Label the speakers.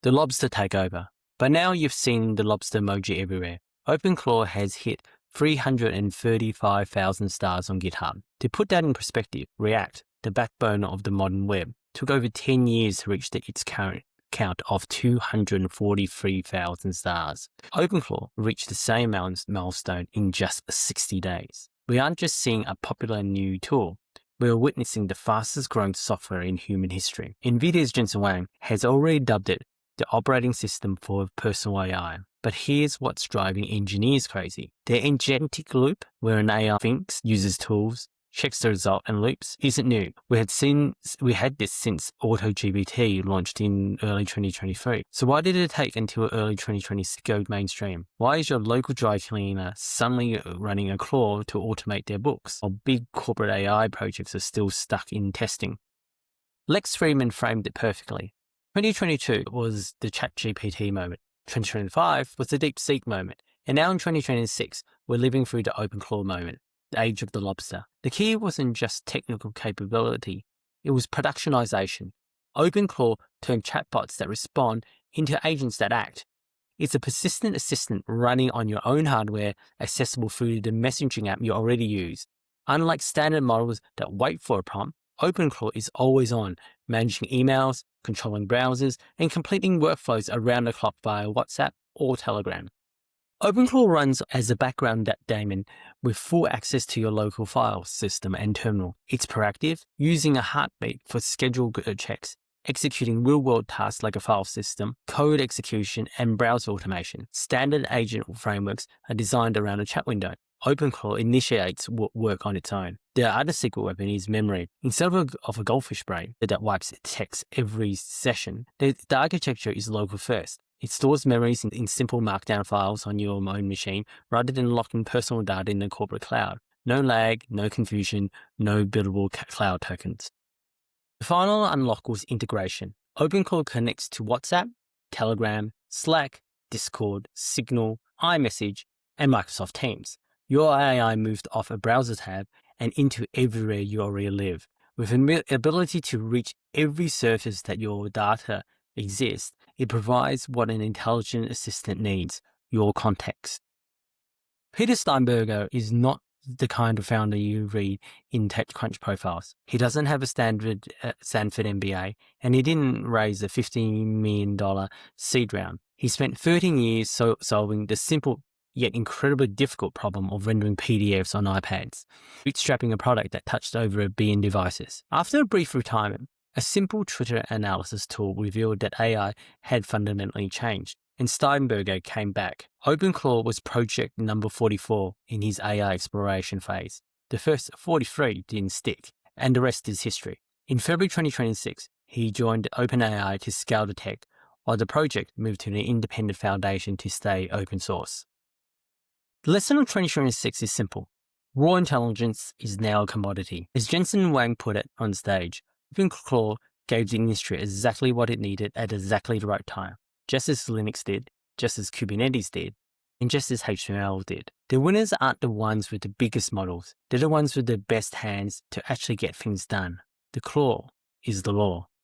Speaker 1: The Lobster Takeover. By now you've seen the lobster emoji everywhere. OpenClaw has hit 335,000 stars on GitHub. To put that in perspective, React, the backbone of the modern web, took over 10 years to reach its current count of 243,000 stars. OpenClaw reached the same milestone in just 60 days. We aren't just seeing a popular new tool. We are witnessing the fastest growing software in human history. NVIDIA's Jensen Huang has already dubbed it the operating system for personal AI. But here's what's driving engineers crazy. The agentic loop, where an AI thinks, uses tools, checks the result and loops, isn't new. We had this since AutoGPT launched in early 2023. So why did it take until early 2026 to go mainstream? Why is your local dry cleaner suddenly running a Claw to automate their books, while big corporate AI projects are still stuck in testing? Lex Fridman framed it perfectly. 2022 was the ChatGPT moment. 2025 was the DeepSeek moment. And now in 2026, we're living through the OpenClaw moment, the age of the lobster. The key wasn't just technical capability, it was productionization. OpenClaw turned chatbots that respond into agents that act. It's a persistent assistant running on your own hardware, accessible through the messaging app you already use. Unlike standard models that wait for a prompt, OpenClaw is always on, managing emails, controlling browsers, and completing workflows around the clock via WhatsApp or Telegram. OpenClaw runs as a background daemon with full access to your local file system and terminal. It's proactive, using a heartbeat for scheduled checks, executing real-world tasks like a file system, code execution, and browser automation. Standard agent frameworks are designed around a chat window. OpenClaw initiates work on its own. The other secret weapon is memory. Instead of a goldfish brain that wipes text every session, the architecture is local first. It stores memories in simple markdown files on your own machine rather than locking personal data in the corporate cloud. No lag, no confusion, no buildable cloud tokens. The final unlock was integration. OpenClaw connects to WhatsApp, Telegram, Slack, Discord, Signal, iMessage, and Microsoft Teams. Your AI moved off a browser tab and into everywhere you already live. With an ability to reach every surface that your data exists, it provides what an intelligent assistant needs, your context. Peter Steinberger is not the kind of founder you read in TechCrunch profiles. He doesn't have a Stanford MBA, and he didn't raise a $15 million seed round. He spent 13 years solving the simple yet incredibly difficult problem of rendering PDFs on iPads, bootstrapping a product that touched over 1 billion devices. After a brief retirement, a simple Twitter analysis tool revealed that AI had fundamentally changed, and Steinberger came back. OpenClaw was project number 44 in his AI exploration phase. The first 43 didn't stick, and the rest is history. In February 2026, he joined OpenAI to scale the tech, while the project moved to an independent foundation to stay open source. The lesson of 2026 is simple. Raw intelligence is now a commodity. As Jensen Huang put it on stage, OpenClaw gave the industry exactly what it needed at exactly the right time, just as Linux did, just as Kubernetes did, and just as HTML did. The winners aren't the ones with the biggest models. They're the ones with the best hands to actually get things done. The claw is the law.